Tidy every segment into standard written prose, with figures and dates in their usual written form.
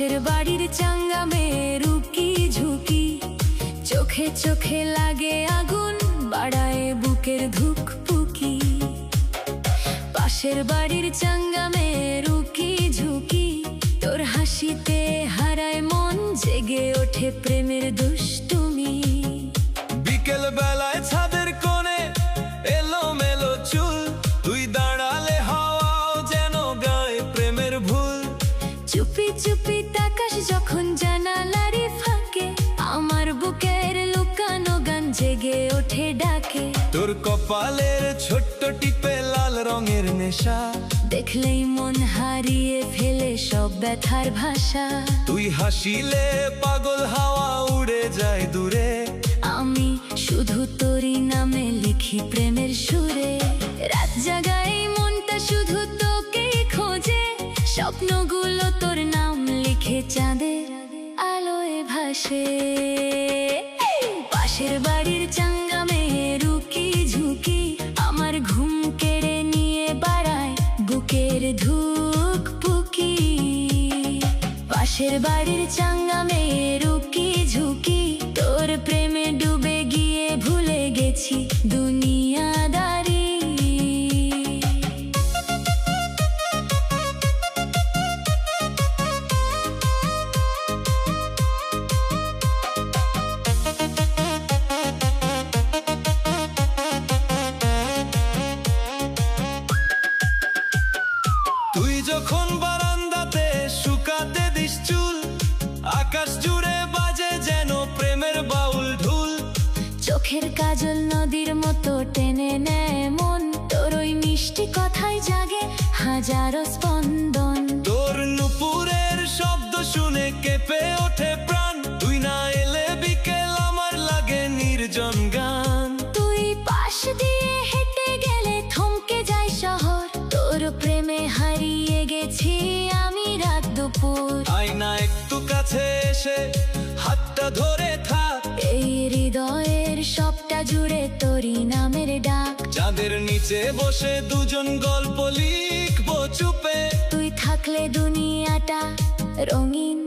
পাশের বাড়ির চাঙ্গা মেয়ে রুকি ঝুঁকি, চোখে চোখে লাগে আগুন, বাড়ায় বুকের ধুকপুকি। পাশের বাড়ির চাঙ্গা মেয়ে রুকি ঝুঁকি, তোর হাসিতে হারায় মন, জেগে ওঠে প্রেমের দুষ্টুমি। বিকেল বেলায় ছাদের কোণে এলোমেলো চুল, তুই দাঁড়ালে হাওয়াও যেন গায়ে প্রেমের ভুল। চুপি চুপি তাকাস যখন জানালারি ফাঁকে, আমার বুকের লুকানো গান জেগে ওঠে ডাকে। তোর কপালের ছোট্ট টিপে লাল রঙের নেশা, দেখলেই মন হারিয়ে ফেলে সব ব্যথার ভাষা। তুই হাসিলে পাগল হাওয়া উড়ে যায় দূরে, আমি শুধু তোরই নামে লিখি প্রেমের সুরে। রাত জাগাই মনটা শুধু তোকেই খোঁজে, স্বপ্নগুলো তোর নাম লিখে চাঁদের আলোয় ভাসে। পাশের বাড়ির চাঙ্গা মেয়ে রুকি ঝুঁকি, আমার ঘুম কেড়ে নিয়ে বাড়ায় বুকের ধুকপুকি। পাশের বাড়ির চাঙ্গা মেয়ে রুকি ঝুঁকি, তোর প্রেমে ডুবে গিয়ে ভুলে গেছি দুনিয়াদারি। তুই যখন বারান্দাতে শুকাতে দিস চুল, আকাশ জুড়ে বাজে যেন প্রেমের বাউল ঢুল। চোখের কাজল নদীর মতো টেনে নেয় মন, তোর ওই মিষ্টি কথায় জাগে হাজারো স্পন্দন। তোর নুপুরের শব্দ শুনে কেঁপে ওঠে প্রাণ, তুই না এলে বিকেল আমার লাগে নির্জন গান। তুই পাশ দিয়ে হেঁটে গেলে থমকে যায় শহর, তোর প্রেমে হারিয়ে গেছি আমি রাত দুপুর। আয়না একটু কাছে এসে হাতটা ধরে থাক, এই হৃদয়ের সবটা জুড়ে তোরই নামের ডাক। চাঁদের নিচে বসে দুজন গল্প লিখবো চুপে, তুই থাকলে দুনিয়াটা রঙিন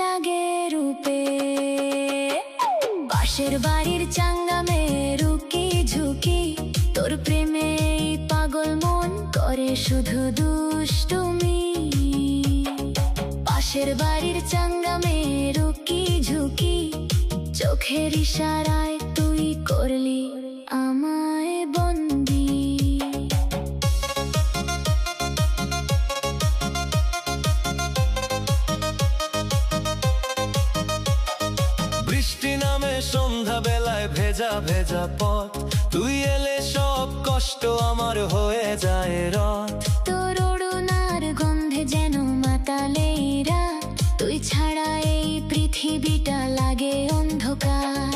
লাগে রূপে। পাশের বাড়ির চাঙ্গা মেয়ে রুকি ঝুঁকি, তোর প্রেমে পাগল মন করে শুধু দুষ্টুমি। পাশের বাড়ির চাঙ্গা মেয়ে রুকি ঝুঁকি, চোখের ইশারায় তুই করলি আমায় বন্দি। বৃষ্টি নামে সন্ধ্যা বেলায় ভেজা ভেজা পথ, তুই এলে সব কষ্ট আমার হয়ে যায় রথ। তোর ওড়নার গন্ধে যেন মাতালে রাত, তুই ছাড়া এই পৃথিবীটা লাগে অন্ধকার।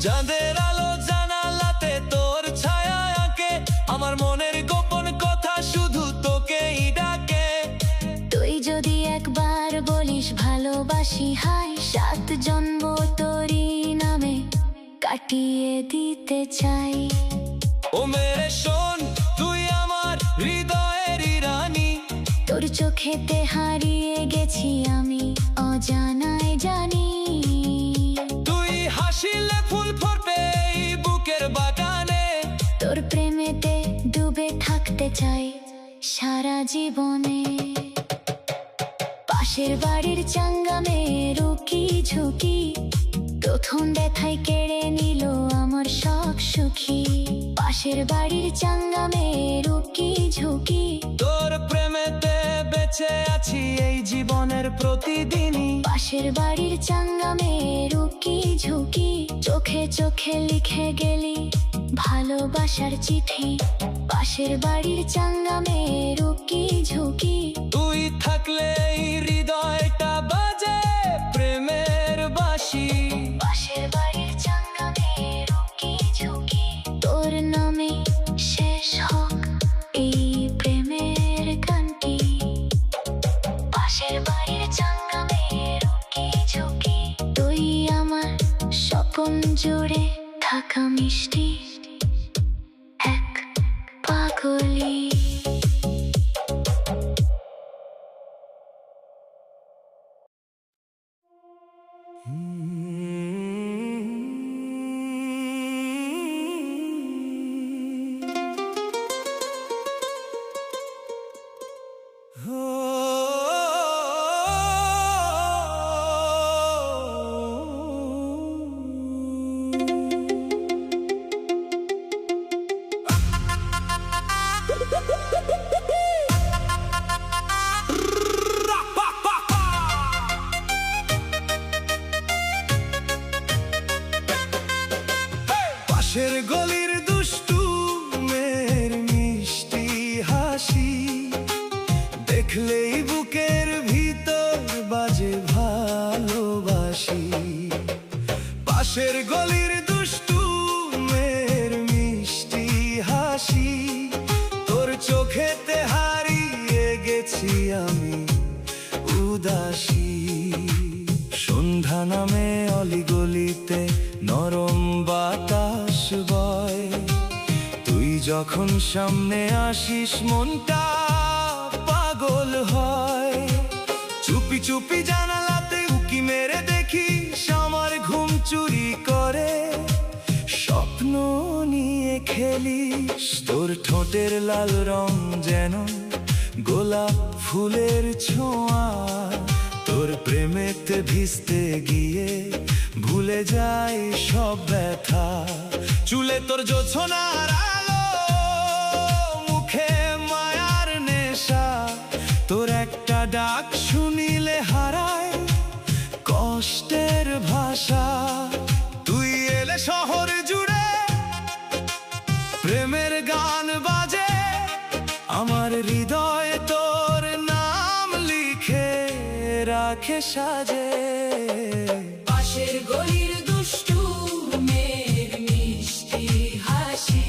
চাঁদের আলো জানালাতে তোর ছায়া আঁকে, আমার মনের গোপন কথা শুধু তোকেই ডাকে। তুই যদি একবার বলিস ভালোবাসি, হায় 7 জন্ম তোরই নামে কাটিয়ে দিতে চাই। ও মেরে শোন, তুই আমার হৃদয়েরই রানী, তোর চোখেতে হারিয়ে গেছি আমি অজানায় জানি। তুই হাসিলে ফুল ফোটে এই বুকের বাগানে, তোর প্রেমেতে ডুবে থাকতে চাই সারা জীবনে। পাশের বাড়ির চাঙ্গা মেয়ে রুকি ঝুঁকি, প্রথম দেখায় কেড়ে নিল আমার শখ সুখী। পাশের বাড়ির চাঙ্গা মেয়ে রুকি ঝুঁকি, তোর প্রেমেতে বেঁচে আছি এই জীবনের প্রতিদিনই। পাশের বাড়ির চাঙ্গা মেয়ে রুকি ঝুঁকি, চোখে চোখে লিখে গেলি ভালোবাসার চিঠি। পাশের বাড়ির চাঙ্গা মেয়ে রুকি ঝুঁকি, তুই থাকলে এই হৃদয়টা বাজে প্রেমের বাঁশি। পাশের বাড়ির চাঙ্গা মেয়ে রুকি ঝুঁকি, তোর নামে শেষ হোক এই প্রেমের গানটি। পাশের বাড়ির চাঙ্গা মেয়ে রুকি ঝুঁকি, তুই আমার স্বপন জুড়ে থাকা মিষ্টি এক পাগলি। পাশের গলির দুষ্টু মেয়ের মিষ্টি হাসি দেখলেই বুকের ভিতর বাজে ভালোবাসি। পাশের গলির দুষ্টু মেয়ের মিষ্টি হাসি তোর চোখেতে হারিয়ে গেছি আমি উদাসী। সন্ধ্যা নামে অলিগলিতে নরম বাতাস বয়, তুই যখন সামনে আসিস মনটা পাগল হয়। চুপি চুপি জানালাতে উকি মেরে দেখিস আমার ঘুম চুরি করে, স্বপ্ন নিয়ে খেলিস। তোর ঠোঁটের লাল রং যেন গোলাপ ফুলের ছোঁয়া, তোর প্রেমেতে ভিজতে গিয়ে ভুলে যাই সব ব্যথা। চুলে তোর জোছনার আলো, মুখে মায়ার নেশা, তোর একটা ডাক শুনিলে হারায় কষ্টের ভাষা। তুই এলে শহর জুড়ে প্রেমের গান বাজে, আমার হৃদয় তোর নাম লিখে রাখে সাজে। পাশের গলির দুষ্টু মেয়ের মিষ্টি হাসি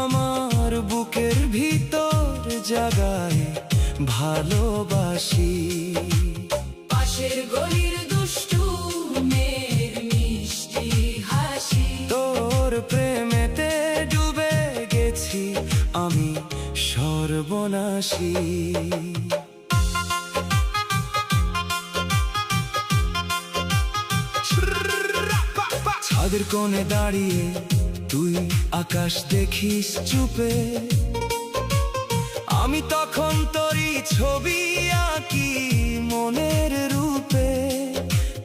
আমার বুকের ভিতর জাগায় ভালোবাসি। পাশের গলির দুষ্টু মেয়ের মিষ্টি হাসি তোর প্রেমেতে ডুবে গেছি আমি সর্বনাশী। ছাদের কোণে দাঁড়িয়ে তুই আকাশ দেখিস চুপে, আমি তখন তোরই ছবি আঁকি মনের রূপে।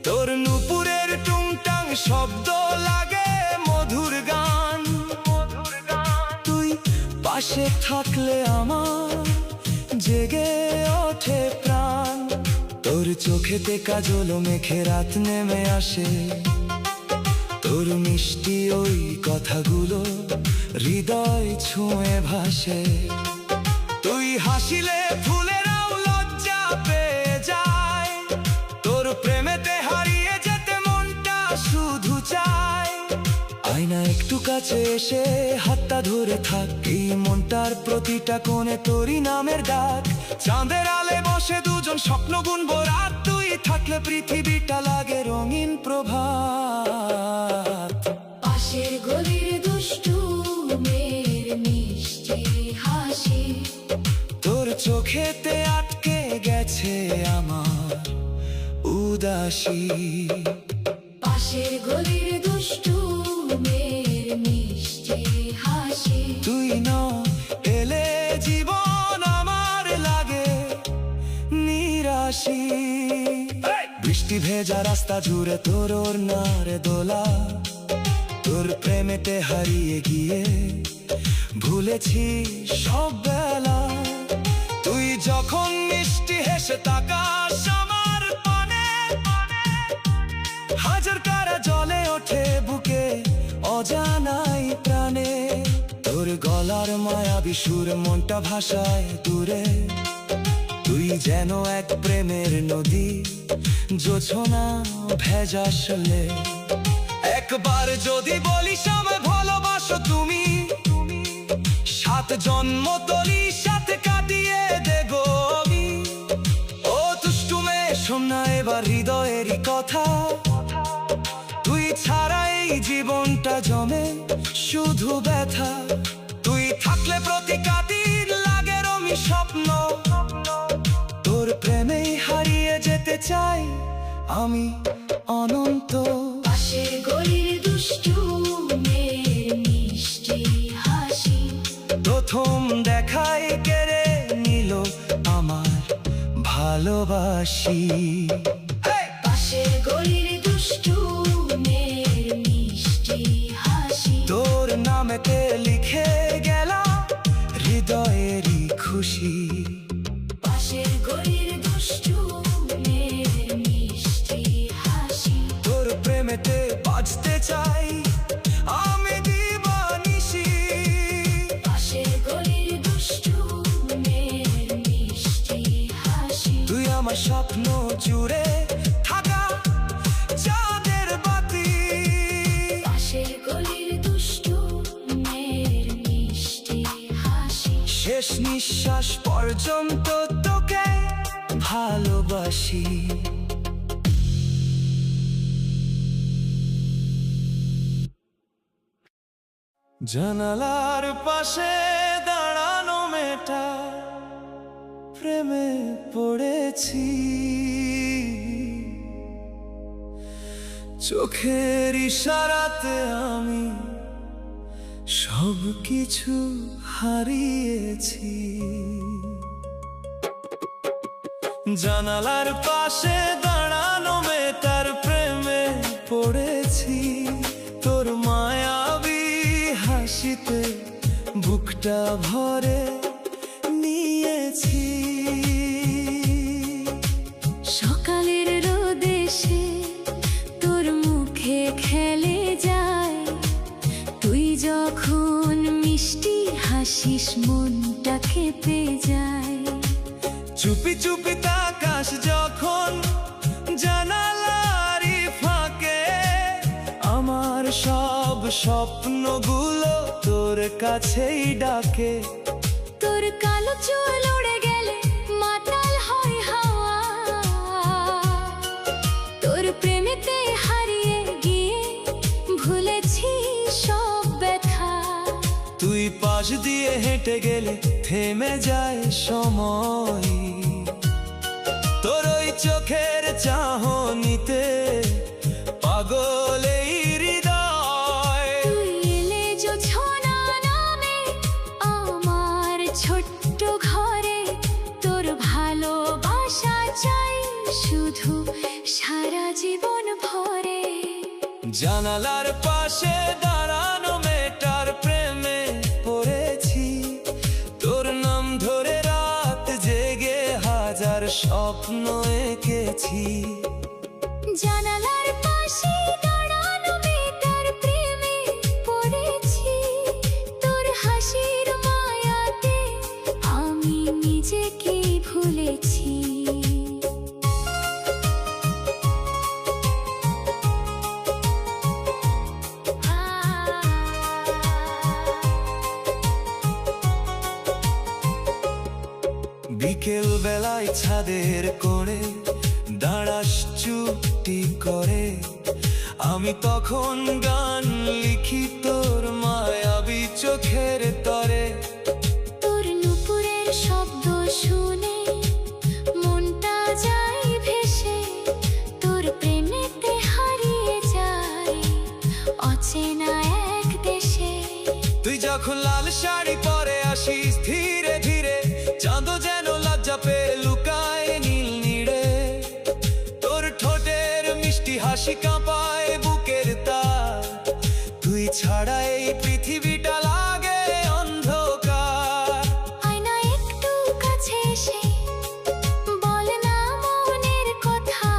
তোর নুপুরের টুংটাং শব্দ লাগে মধুর গান, তুই পাশে থাকলে আমার জেগে ওঠে প্রাণ। তোর চোখেতে কাজল মেখে রাত নেমে আসে, তোর মিষ্টি ওই কথাগুলো হৃদয় ছুঁয়ে ভাসে। তুই হাসিলে ফুলেরাও লজ্জা পেয়ে যায়, তোর প্রেমেতে হারিয়ে যেতে মনটা শুধু চায়। আয়না একটু কাছে এসে হাতটা ধরে থাক, এই মনটার প্রতিটা কোণে তোরই নামের ডাক। চাঁদের আলে বসে দুজন স্বপ্ন গুনবো রাত, তুই থাকলে পৃথিবীটা লাগে রঙিন প্রভাত। পাশের গলির দুষ্টু মেয়ের মিষ্টি হাসি তোর চোখেতে আটকে গেছে আমার উদাসী। পাশের গলির দুষ্টু মেয়ের মিষ্টি হাসি তুই না এলে জীবন আমার লাগে নিরাশী। বৃষ্টি ভেজা রাস্তা জুড়ে তোর ওড়নার দোলা, তোর প্রেমেতে হারিয়ে গিয়ে ভুলেছি সব বেলা। তুই যখন মিষ্টি হেসে তাকাস আমার পানে, হাজার কারা জলে ওঠে বুকে অজানাই প্রাণে। তোর গলার মায়াবী সুর মনটা ভাষায় দূরে, তুই যেন এক প্রেমের নদী জোছনা ভেজাসলে। একবার যদি বলিস আমায় ভালোবাসো তুমি, 7 জন্ম তলি সাথে কাটিয়ে দেব আমি। ও দুষ্টু মেয়ে শোন না এবার হৃদয়েরই কথা, তুই ছাড়া এই জীবনটা জমে শুধু ব্যথা। তুই থাকলে প্রতিটা দিন লাগে রঙিন স্বপ্ন, তোর প্রেমেই হারিয়ে যেতে চাই আমি অনন্ত। পাশের গলির দুষ্টু মেয়ের মিষ্টি হাসি প্রথম দেখায় কেড়ে নিল আমার ভালোবাসি। পাশের গলির দুষ্টু মেয়ের মিষ্টি হাসি তোর নামেতে লিখে গেলাম হৃদয়েরই খুশি। পাশের গলির দুষ্টু মেয়ের মিষ্টি হাসি তোর প্রেমেতে বাঁচতে চাই আমি। নিঃশ্বাস পর্যন্ত তোকে ভালোবাসি। জানালার পাশে দাঁড়ানো মেয়েটা প্রেমে পড়েছি, চোখের ইশারাতে আমি সব কিছু হারিয়েছি। জানালার পাশে দাঁড়ানো মেয়েটার প্রেমে পড়েছি, তোর মায়াবী হাসিতে বুকটা ভরে নিয়েছি। সকালের রোদে সে তোর মুখে খেলে যায়, তুই যখন মিষ্টি হাসিস মনটা কেঁপে যায়। চুপি চুপি তাকাস যখন জানালারই ফাঁকে, আমার সব স্বপ্নগুলো তোর কাছেই ডাকে। তোর কালো চুল উড়ে গেলে মাতাল হয় হাওয়া, তোর প্রেমেতে হারিয়ে গিয়ে ভুলেছি সব ব্যথা। তুই পাশ দিয়ে হেঁটে গেলে থেমে যায় সময়, তোর ওই চোখের চাহনিতে পাগল এই হৃদয়। তুই এলে জোছনা নামে আমার ছোট্ট ঘরে, তোর ভালোবাসা চাই শুধু সারা জীবন ভরে। জানালার পাশে দাঁড়ানো মেয়েটার প্রেমে পড়েছি, তোর নাম ধরে রাত জেগে হাজার স্বপ্ন এঁকেছি। জানালার পাশে দাঁড়ানো মেয়েটার প্রেমে পড়েছি, তোর হাসির মায়াতে আমি নিজেকে ভুলেছি। বিকেল বেলায় ছাদের কোণে দাঁড়াস চুপটি করে, আমি তখন গান লিখি তোর মায়াবী চোখের তরে। তোর নুপুরের শব্দ শুনে মনটা যায় ভেসে, তোর প্রেমেতে হারিয়ে যায় অচেনা এক দেশে। তুই যখন লাল শাড়ি পরে আসিস ধীরে ধীরে, চাঁদ যেন লজ্জা পেয়ে লুকায় নীল নীড়ে। তোর ঠোঁটের মিষ্টি হাসি কাঁপায় বুকের তার, তুই ছাড়া এই পৃথিবীটা লাগে অন্ধকার। আয়না একটু কাছে এসে বল না মনের কথা,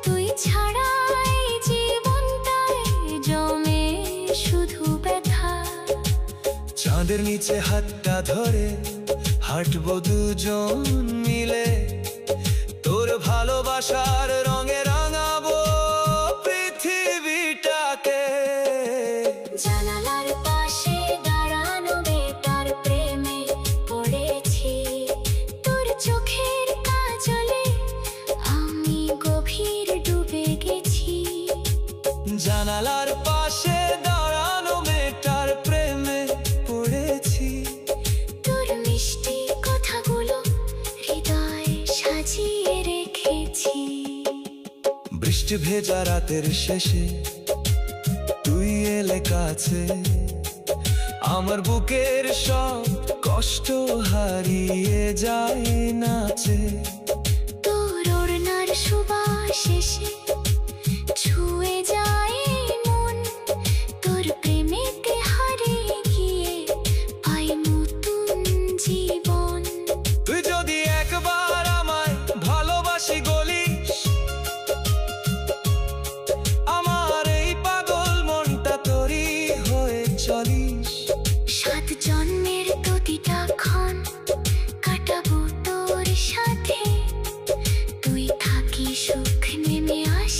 তুই ছাড়া এই জীবনটায় জমে শুধু ব্যথা। চাঁদের নিচে হাতটা ধরে হাঁটবো দুজন মিলে, তোর ভালোবাসার রঙে রাঙাবো পৃথিবীটাকে। জানালার পাশে দাঁড়ানো মেয়েটার প্রেমে পড়েছি, তোর চোখের কাজলে আমি গভীর ডুবে গেছি। জানালার পাশে দাঁড়ানো মেয়েটার প্রেমে পড়েছি, তোর মিষ্টি কথাগুলো হৃদয়ে সাজিয়ে রেখেছি। বৃষ্টি ভেজা রাতের শেষে তুই এলে কাছে, আমার বুকের সব কষ্ট হারিয়ে যায় নাচে। তোর ওড়নার সুবাস এসে ছুঁয়ে যায় মন, তোর প্রেমেতে হারিয়ে গিয়ে পাই নতুন জীবন। তুই যদি একবার আমায় ভালোবাসি গলিস, আমার এই পাগল মনটা তোরই হয়ে চলিস। 7 জন্মের প্রতিটা ক্ষণ কাটাবো তোর সাথে, তুই থাকি সুখ নেমে আস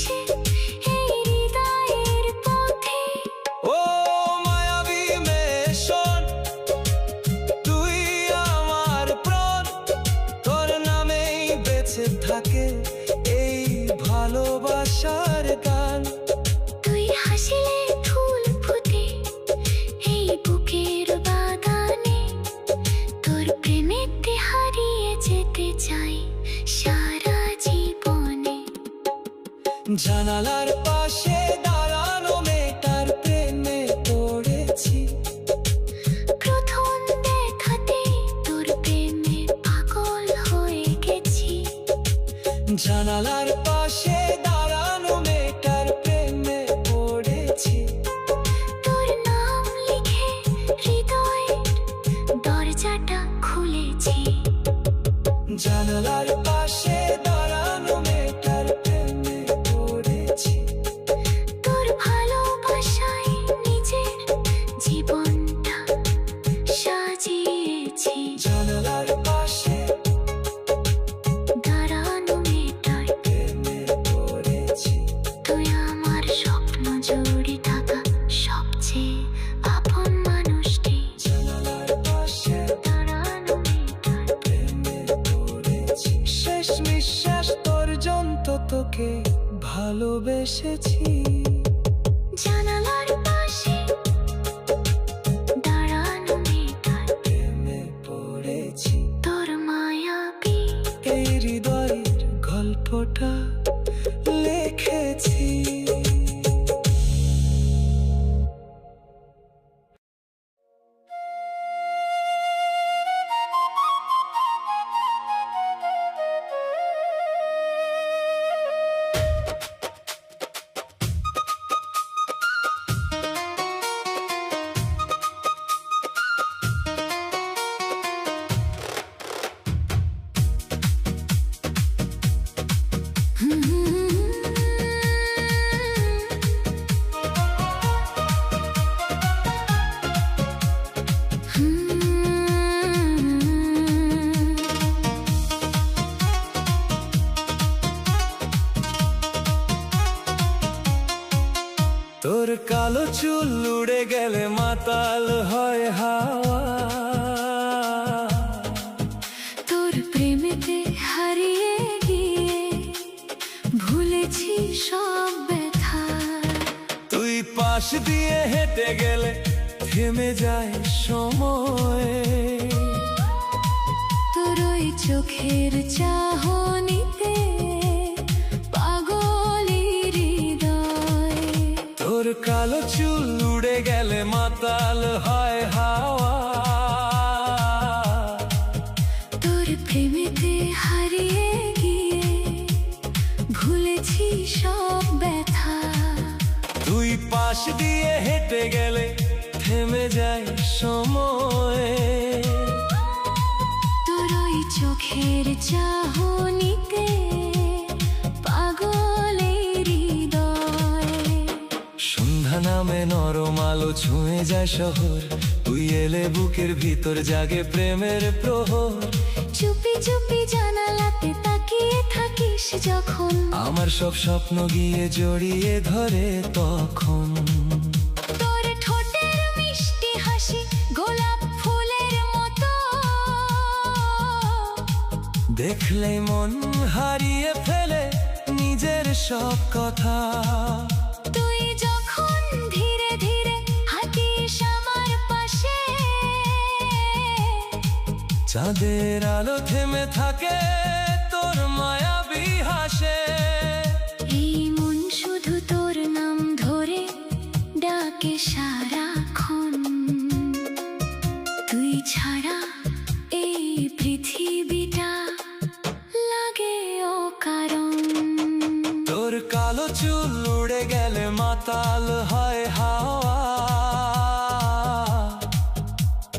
বসেছি জানালার পাশে দাঁড়ানো মেয়েটার প্রেমে পড়েছি তোর মায়াবী এই হৃদয়ের গল্পটা লিখেছি। তোর কালো চুল উড়ে গেলে মাতাল হয় হাওয়া, তোর প্রেমেতে হারিয়ে গিয়ে ভুলেছি সব ব্যথা। তুই পাশ দিয়ে হেঁটে গেলে থেমে যায় সময়, তোর ওই চোখের চাহনিতে পাগলের হৃদয়। তোর কালো চুল উড়ে গেলে মাতাল হয় হাওয়া, তোর প্রেমেতে হারিয়ে গিয়ে ভুলেছি সব ব্যথা। তুই পাশ দিয়ে হেঁটে গেলে থেমে যায় সময়, তোর ওই চোখের চাহনিতে পাগলের হৃদয়। সন্ধ্যা নামে নরম আলো ছুঁয়ে যায় শহর, তুই এলে বুকের ভিতর জাগে প্রেমের প্রহর। চুপি চুপি জানালাতে তাকিয়ে থাকিস যখন, আমার সব স্বপ্ন গিয়ে জড়িয়ে ধরে তখন। তোর ঠোঁটের মিষ্টি হাসি গোলাপ ফুলের মতো, দেখলেই মন হারিয়ে ফেলে নিজের সব কথা। তুই যখন ধীরে ধীরে হাঁটিস আমার পাশে, চাঁদের আলো থেমে থাকে তোর মায়াবী হাসে। এই মন শুধু তোর নাম ধরে ডাকে সারাক্ষণ। তুই ছাড়া এই পৃথিবীটা লাগে অকারণ। তোর কালো চুল উড়ে গেলে মাতাল হয় হাওয়া,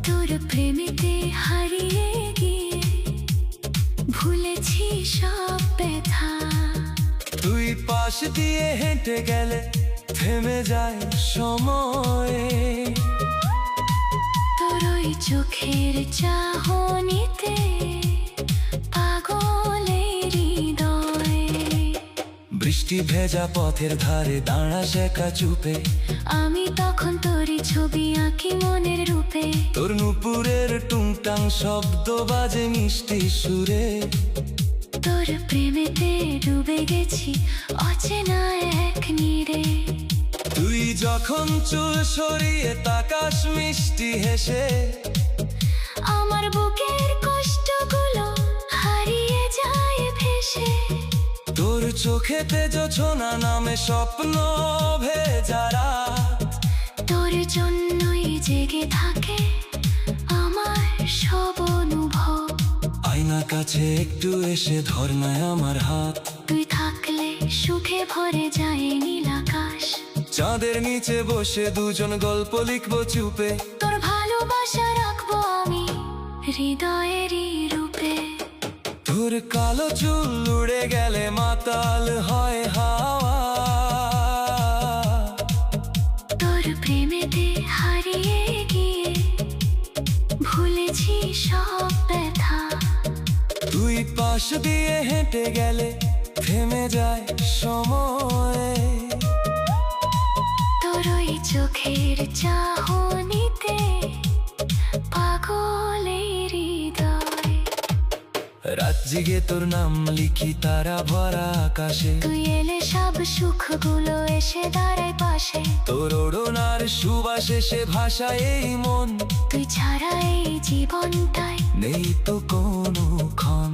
তোর প্রেমেতে হারিয়ে গিয়ে ভুলেছি সব ব্যথা। তুই পাশ দিয়ে হেঁটে গেলে থেমে যায় সময়, তোর ওই চোখের চাহনিতে পাগলের হৃদয়। বৃষ্টি ভেজা পথের ধারে দাঁড়াস একা চুপে, আমি তখন তোরই ছবি আঁকি মনের রূপে। তোর নুপুরের টুংটাং শব্দ বাজে মিষ্টি সুরে। তোর প্রেমেতে ডুবে গেছি অচেনা এক নীড়ে। তুই যখন চুল সরিয়ে তাকাস মিষ্টি হেসে, আমার বুকের কষ্টগুলো হারিয়ে যায় ভেসে। তোর চোখেতে জোছনা নামে স্বপ্ন ভেজা রাত। তোর জন্যই জেগে থাকে আমার সব অনুভব। আয়না কাছে একটু এসে ধর না আমার হাত, তুই থাকলে সুখে ভরে যায় নীল আকাশ। চাঁদের নিচে বসে দুজন গল্প লিখবো চুপে। তোর ভালোবাসা রাখবো আমি হৃদয়েরই রূপে। তোর কালো চুল উড়ে গেলে মাতাল হয় হাওয়া, তোর প্রেমেতে হারিয়ে গিয়ে ভুলেছি সব ব্যথা। তুই পাশ দিয়ে হেঁটে গেলে থেমে যায় সময়, তোর ওই চোখের চাহনিতে পাগলের হৃদয়। রাত জিগে তোর নাম লিখি তারা ভরা আকাশে। তুই এলে সব সুখগুলো এসে দাঁড়ায় পাশে। তোর ওড়নার সুবাসে সে ভাষা এই মন। তুই ছাড়া এই জীবনটাই নেই তো কোনো ক্ষণ।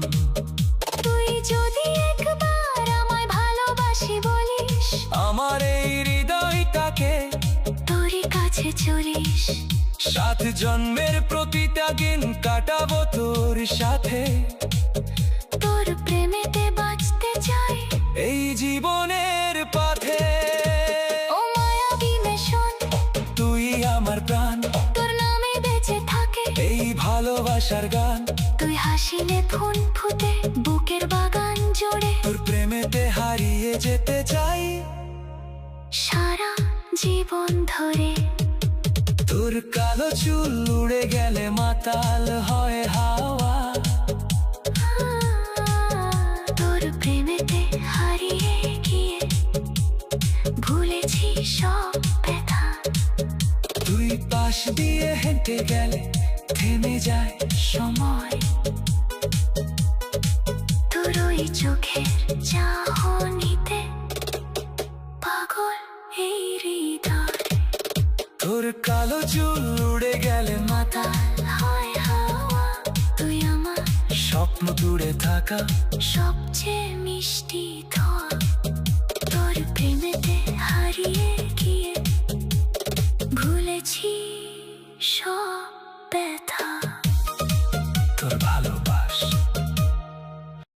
তুই যদি একবার আমায় ভালোবাসি বলিস, আমার এই হৃদয়টাকে তোরই কাছে চলিস। 7 জন্মের প্রতিটা দিন কাটাবো তোর সাথে। তোর প্রেমেতে বাঁচতে চাই এই জীবনের পথে। ও মায়াবী মেশন, তুই আমার প্রাণ, তোর নামে বেঁচে থাকে এই ভালোবাসার গান। তুই হাসিলে ফুল ফুটে বুকের বাগান জোড়ে। তোর প্রেমেতে হারিয়ে যেতে চাই সারা জীবন ধরে। তোর কালো চুল উড়ে গেলে মাতাল হয় হাওয়া। তোর প্রেমেতে হারিয়ে গিয়ে ভুলেছি সব ব্যথা। তুই পাশ দিয়ে হেঁটে গেলে থেমে যায় সময়। তোর ওই চোখের চাহনিতে পাগল এই হৃদয়। তোর কালো চুল উড়ে গেলে মাতাল হয় হাওয়া। তুই আমার স্বপ্ন দূরে থাকা সবচেয়ে মিষ্টি ধোঁয়া। তোর প্রেমেতে হারিয়ে গিয়ে ভুলেছি সব ব্যথা।